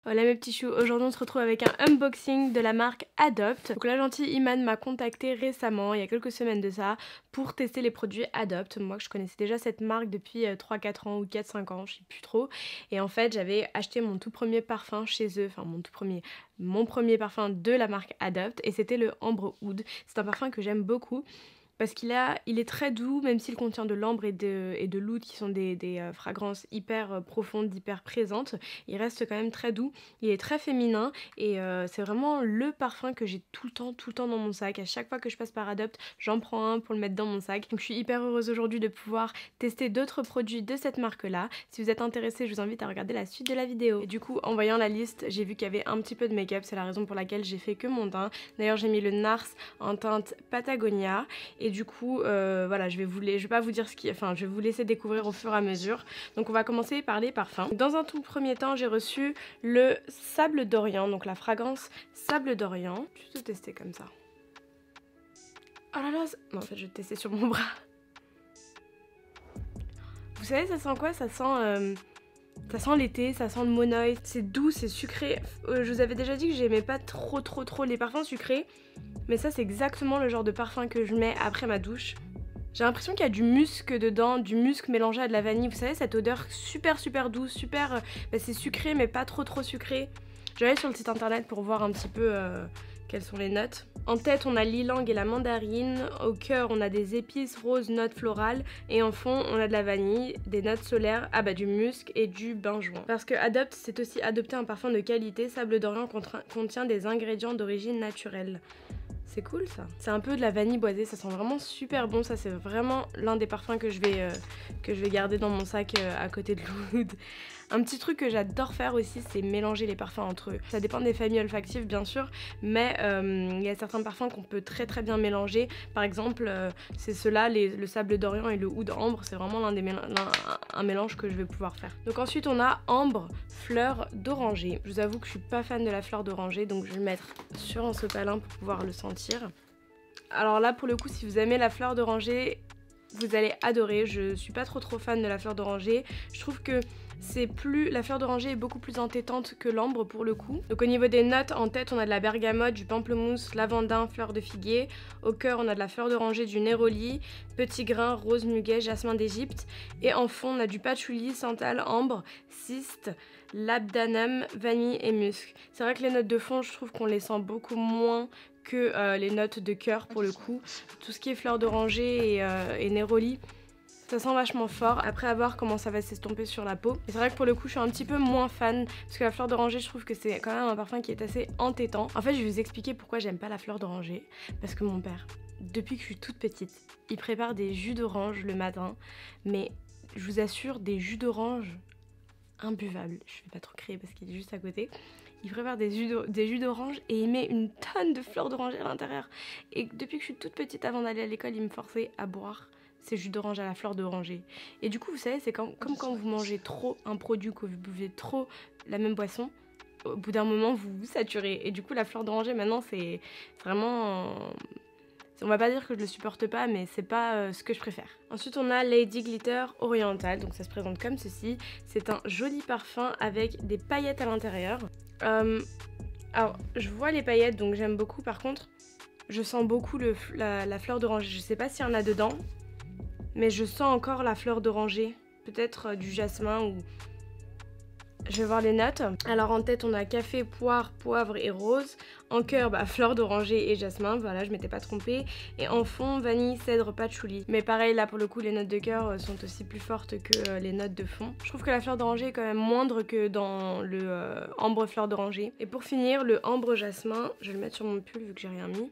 Voilà mes petits choux, aujourd'hui on se retrouve avec un unboxing de la marque Adopt. Donc la gentille Iman m'a contacté récemment, il y a quelques semaines de ça, pour tester les produits Adopt. Moi je connaissais déjà cette marque depuis 3-4 ans ou 4-5 ans, je sais plus trop. Et en fait j'avais acheté mon tout premier parfum chez eux, enfin mon premier parfum de la marque Adopt, et c'était le Ambre Oud. C'est un parfum que j'aime beaucoup. Parce il est très doux, même s'il contient de l'ambre et de l'oud qui sont des fragrances hyper profondes, hyper présentes. Il reste quand même très doux, il est très féminin et c'est vraiment le parfum que j'ai tout le temps dans mon sac. À chaque fois que je passe par Adopt, j'en prends un pour le mettre dans mon sac. Donc je suis hyper heureuse aujourd'hui de pouvoir tester d'autres produits de cette marque-là. Si vous êtes intéressé, je vous invite à regarder la suite de la vidéo. Et du coup, en voyant la liste, j'ai vu qu'il y avait un petit peu de make-up, c'est la raison pour laquelle j'ai fait que mon teint. D'ailleurs, j'ai mis le NARS en teinte Patagonia. Et du coup, voilà, je vais pas vous dire ce qui... Enfin, je vais vous laisser découvrir au fur et à mesure. Donc on va commencer par les parfums. Dans un tout premier temps, j'ai reçu le Sable d'Orient, donc la fragrance Sable d'Orient. Je vais tout tester comme ça. Oh là là, non, en fait, je vais tester sur mon bras. Vous savez, ça sent quoi? Ça sent l'été, ça sent le monoï. C'est doux, c'est sucré. Je vous avais déjà dit que j'aimais pas trop les parfums sucrés. Mais ça, c'est exactement le genre de parfum que je mets après ma douche. J'ai l'impression qu'il y a du musc dedans, du musc mélangé à de la vanille. Vous savez, cette odeur super douce, c'est sucré mais pas trop sucré. Je vais aller sur le site internet pour voir un petit peu quelles sont les notes. En tête, on a l'ylang et la mandarine. Au cœur, on a des épices roses, notes florales. Et en fond, on a de la vanille, des notes solaires, du musc et du benjoin. Parce que Adopt, c'est aussi adopter un parfum de qualité. Sable d'Orient contient des ingrédients d'origine naturelle. C'est cool ça. C'est un peu de la vanille boisée, ça sent vraiment super bon. Ça c'est vraiment l'un des parfums que je vais garder dans mon sac à côté de l'oud. Un petit truc que j'adore faire aussi, c'est mélanger les parfums entre eux. Ça dépend des familles olfactives bien sûr, mais il y a certains parfums qu'on peut très bien mélanger. Par exemple, c'est ceux-là, le Sable d'Orient et le Oud Ambre, c'est vraiment un mélange que je vais pouvoir faire. Donc ensuite on a Ambre, fleur d'oranger. Je vous avoue que je suis pas fan de la fleur d'oranger, donc je vais le mettre sur un sopalin pour pouvoir le sentir. Alors là pour le coup, si vous aimez la fleur d'oranger, vous allez adorer. Je suis pas trop fan de la fleur d'oranger. Je trouve que la fleur d'oranger est beaucoup plus entêtante que l'ambre pour le coup. Donc au niveau des notes, en tête on a de la bergamote, du pamplemousse, lavandin, fleur de figuier. Au cœur on a de la fleur d'oranger, du néroli, petit grain, rose muguet, jasmin d'Égypte. Et en fond on a du patchouli, santal, ambre, cyste, labdanum, vanille et musc. C'est vrai que les notes de fond, je trouve qu'on les sent beaucoup moins que les notes de cœur pour le coup. Tout ce qui est fleur d'oranger et néroli, ça sent vachement fort. Après, à voir comment ça va s'estomper sur la peau. Et c'est vrai que pour le coup, je suis un petit peu moins fan parce que la fleur d'oranger, je trouve que c'est quand même un parfum qui est assez entêtant. En fait, je vais vous expliquer pourquoi j'aime pas la fleur d'oranger. Parce que mon père, depuis que je suis toute petite, il prépare des jus d'orange le matin. Mais je vous assure, des jus d'orange imbuvables. Je vais pas trop crier parce qu'il est juste à côté. Il prépare des jus d'orange et il met une tonne de fleurs d'oranger à l'intérieur. Et depuis que je suis toute petite, avant d'aller à l'école, il me forçait à boire ces jus d'orange à la fleur d'oranger. Et du coup, vous savez, c'est comme quand vous mangez trop un produit, que vous buvez trop la même boisson, au bout d'un moment, vous vous saturez. Et du coup, la fleur d'oranger, maintenant, c'est vraiment... On va pas dire que je le supporte pas, mais c'est pas ce que je préfère. Ensuite, on a Lady Glitter Oriental. Donc ça se présente comme ceci. C'est un joli parfum avec des paillettes à l'intérieur. Alors, je vois les paillettes, donc j'aime beaucoup. Par contre, je sens beaucoup la fleur d'oranger. Je sais pas s'il y en a dedans, mais je sens encore la fleur d'oranger. Peut-être du jasmin ou... Je vais voir les notes. Alors en tête on a café, poire, poivre et rose. En cœur, fleur d'oranger et jasmin, voilà, je m'étais pas trompée. Et en fond, vanille, cèdre, patchouli. Mais pareil, là pour le coup, les notes de cœur sont aussi plus fortes que les notes de fond. Je trouve que la fleur d'oranger est quand même moindre que dans le ambre fleur d'oranger. Et pour finir, le ambre jasmin, je vais le mettre sur mon pull vu que j'ai rien mis.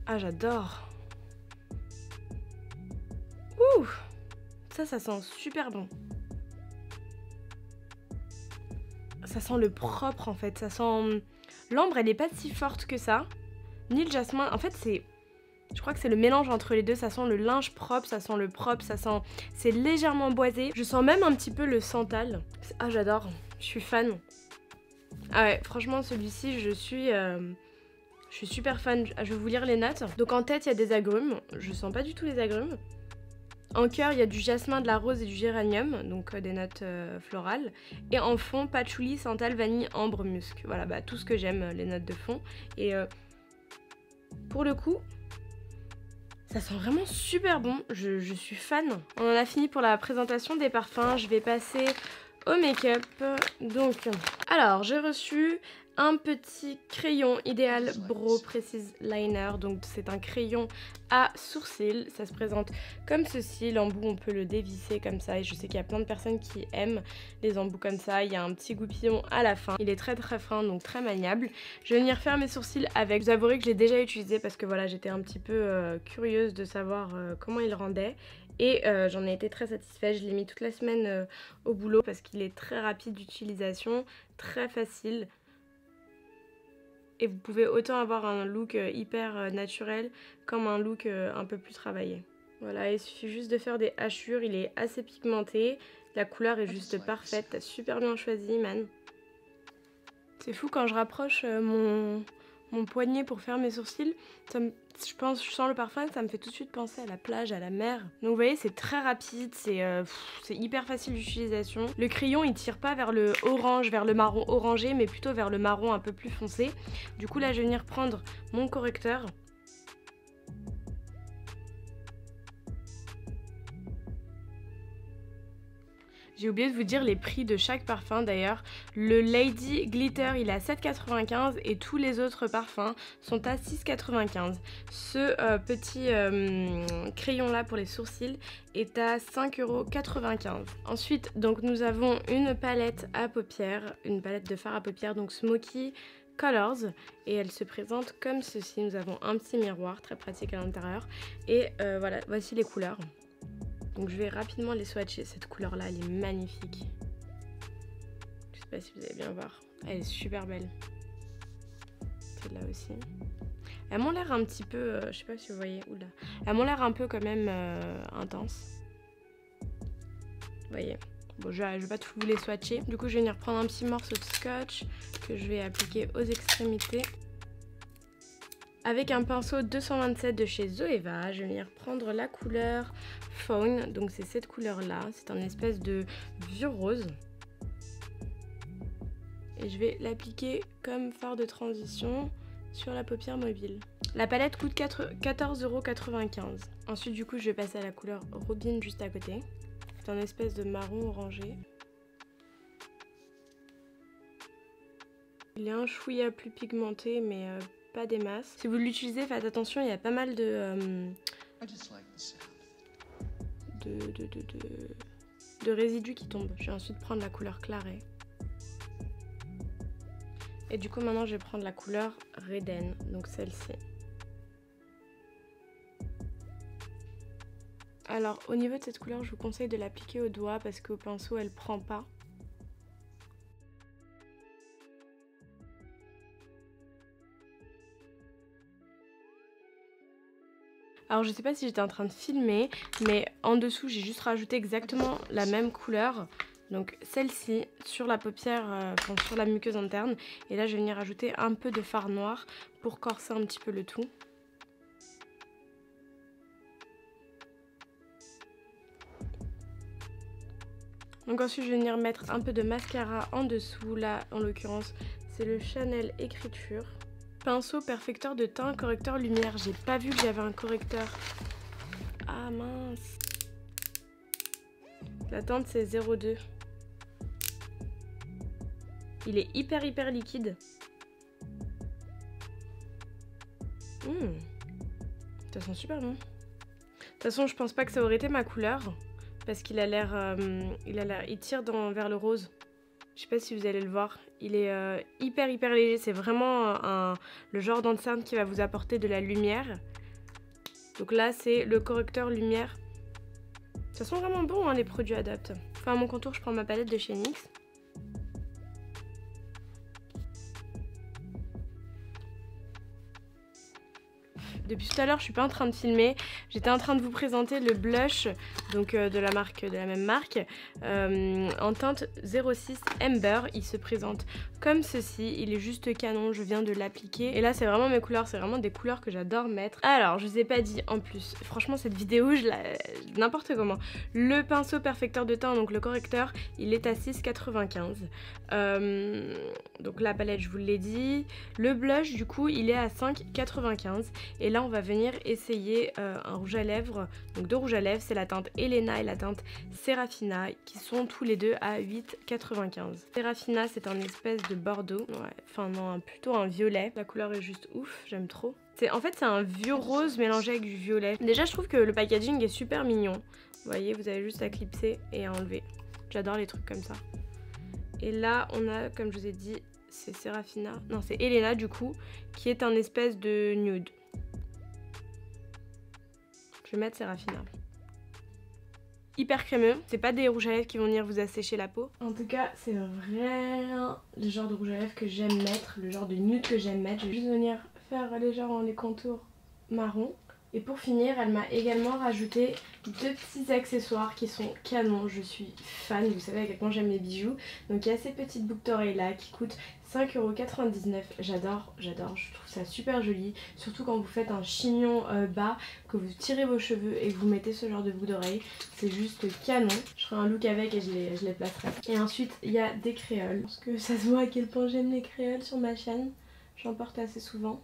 Ah, j'adore. Ouh! Ça sent super bon. Ça sent le propre en fait, ça sent... L'ambre elle est pas si forte que ça, ni le jasmin, en fait c'est... Je crois que c'est le mélange entre les deux, ça sent le linge propre, ça sent le propre, ça sent... C'est légèrement boisé. Je sens même un petit peu le santal. Ah j'adore, je suis fan. Ah ouais, franchement celui-ci je suis super fan, je vais vous lire les notes. Donc en tête il y a des agrumes, je sens pas du tout les agrumes. En cœur, il y a du jasmin, de la rose et du géranium, donc des notes florales. Et en fond, patchouli, santal, vanille, ambre, musc. Voilà, bah, tout ce que j'aime, les notes de fond. Et pour le coup, ça sent vraiment super bon. Je suis fan. On en a fini pour la présentation des parfums. Je vais passer au make-up. Donc, alors, j'ai reçu un petit crayon Ideal Brow Precise Liner. Donc c'est un crayon à sourcils. Ça se présente comme ceci. L'embout, on peut le dévisser comme ça. Et je sais qu'il y a plein de personnes qui aiment les embouts comme ça. Il y a un petit goupillon à la fin. Il est très très fin, donc très maniable. Je vais venir faire mes sourcils avec. Vous avouerez que j'ai déjà utilisé parce que voilà, j'étais un petit peu curieuse de savoir comment il rendait. Et j'en ai été très satisfaite. Je l'ai mis toute la semaine au boulot parce qu'il est très rapide d'utilisation, très facile. Et vous pouvez autant avoir un look hyper naturel comme un look un peu plus travaillé. Voilà, il suffit juste de faire des hachures, il est assez pigmenté. La couleur est juste parfaite, t'as super bien choisi, man. C'est fou quand je rapproche mon poignet pour faire mes sourcils, je sens le parfum, ça me fait tout de suite penser à la plage, à la mer. Donc vous voyez, c'est très rapide, c'est hyper facile d'utilisation. Le crayon, il tire pas vers le orange, vers le marron orangé, mais plutôt vers le marron un peu plus foncé. Du coup là, je vais venir prendre mon correcteur. J'ai oublié de vous dire les prix de chaque parfum d'ailleurs. Le Lady Glitter il est à 7,95 et tous les autres parfums sont à 6,95. Ce petit crayon là pour les sourcils est à 5,95 €. Ensuite donc nous avons une palette à paupières, une palette de fard à paupières donc Smoky Colors et elle se présente comme ceci. Nous avons un petit miroir très pratique à l'intérieur et voilà, voici les couleurs. Donc je vais rapidement les swatcher. Cette couleur là elle est magnifique. Je sais pas si vous allez bien voir. Elle est super belle. Celle-là aussi. Elles m'ont l'air un petit peu, je sais pas si vous voyez, oula. Elles m'ont l'air un peu quand même intense. Vous voyez. Bon, je vais pas tout vous les swatcher. Du coup je vais venir prendre un petit morceau de scotch que je vais appliquer aux extrémités. Avec un pinceau 227 de chez Zoeva, je vais venir prendre la couleur Fawn. Donc c'est cette couleur là, c'est un espèce de vieux rose. Et je vais l'appliquer comme fard de transition sur la paupière mobile. La palette coûte 14,95 €. Ensuite du coup je vais passer à la couleur Robin juste à côté. C'est un espèce de marron orangé. Il est un chouïa plus pigmenté mais pas des masses. Si vous l'utilisez, faites attention, il y a pas mal de résidus qui tombent. Je vais ensuite prendre la couleur Claret. Et du coup maintenant je vais prendre la couleur Reden, donc celle-ci. Alors au niveau de cette couleur, je vous conseille de l'appliquer au doigt parce qu'au pinceau elle prend pas. Alors je sais pas si j'étais en train de filmer, mais en dessous j'ai juste rajouté exactement la même couleur. Donc celle-ci sur la paupière, sur la muqueuse interne. Et là je vais venir rajouter un peu de fard noir pour corser un petit peu le tout. Donc ensuite je vais venir mettre un peu de mascara en dessous. Là en l'occurrence c'est le Chanel Écriture. Pinceau perfecteur de teint, correcteur lumière. J'ai pas vu que j'avais un correcteur. Ah mince. La teinte c'est 02. Il est hyper liquide. Ça sent super bon. De toute façon je pense pas que ça aurait été ma couleur. Parce qu'il a l'air... il tire vers le rose. Je sais pas si vous allez le voir. Il est hyper léger. C'est vraiment le genre d'ensemble qui va vous apporter de la lumière. Donc là, c'est le correcteur lumière. Ça sent vraiment bon, hein, les produits Adapt. Enfin, à mon contour, je prends ma palette de chez NYX. Depuis tout à l'heure je suis pas en train de filmer, j'étais en train de vous présenter le blush donc de la même marque en teinte 06 Amber. Il se présente comme ceci, il est juste canon, je viens de l'appliquer et là c'est vraiment mes couleurs, c'est vraiment des couleurs que j'adore mettre. Alors je vous ai pas dit en plus, franchement cette vidéo je la... n'importe comment. Le pinceau perfecteur de teint, donc le correcteur, il est à 6,95. Donc la palette je vous l'ai dit. Le blush du coup il est à 5,95 et là on va venir essayer un rouge à lèvres, donc deux rouges à lèvres, c'est la teinte Elena et la teinte Serafina qui sont tous les deux à 8,95. Serafina c'est un espèce de bordeaux, ouais, enfin non plutôt un violet, la couleur est juste ouf, j'aime trop. En fait c'est un vieux rose mélangé avec du violet. Déjà je trouve que le packaging est super mignon, vous voyez vous avez juste à clipser et à enlever, j'adore les trucs comme ça. Et là on a comme je vous ai dit c'est Serafina, non c'est Elena du coup, qui est un espèce de nude. Je vais mettre Serafina. Hyper crémeux, c'est pas des rouges à lèvres qui vont venir vous assécher la peau. En tout cas c'est vraiment le genre de rouge à lèvres que j'aime mettre, le genre de nude que j'aime mettre. Je vais juste venir faire légèrement les contours marron. Et pour finir, elle m'a également rajouté deux petits accessoires qui sont canons. Je suis fan, vous savez à quel point j'aime les bijoux. Donc il y a ces petites boucles d'oreilles là qui coûtent 5,99 €. J'adore, je trouve ça super joli. Surtout quand vous faites un chignon bas, que vous tirez vos cheveux et que vous mettez ce genre de boucles d'oreilles. C'est juste canon. Je ferai un look avec et je les placerai. Et ensuite il y a des créoles. Parce que ça se voit à quel point j'aime les créoles sur ma chaîne. J'en porte assez souvent.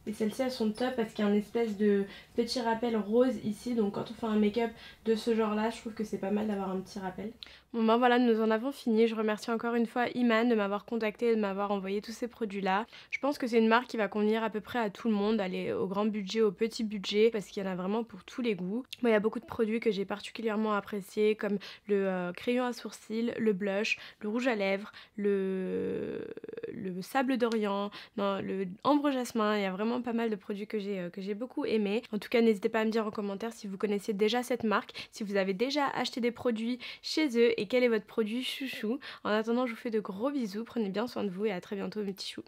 Et celles-ci elles sont top parce qu'il y a un espèce de petit rappel rose ici. Donc quand on fait un make-up de ce genre là, je trouve que c'est pas mal d'avoir un petit rappel. Bon ben voilà, nous en avons fini. Je remercie encore une fois Iman de m'avoir contacté et de m'avoir envoyé tous ces produits là. Je pense que c'est une marque qui va convenir à peu près à tout le monde, aller au grand budget, au petit budget, parce qu'il y en a vraiment pour tous les goûts. Bon, il y a beaucoup de produits que j'ai particulièrement appréciés comme le crayon à sourcils, le blush, le rouge à lèvres, le sable d'Orient, le ambre jasmin. Il y a vraiment pas mal de produits que j'ai beaucoup aimé. En tout cas n'hésitez pas à me dire en commentaire si vous connaissiez déjà cette marque, si vous avez déjà acheté des produits chez eux et quel est votre produit chouchou. En attendant je vous fais de gros bisous, prenez bien soin de vous et à très bientôt mes petits choux.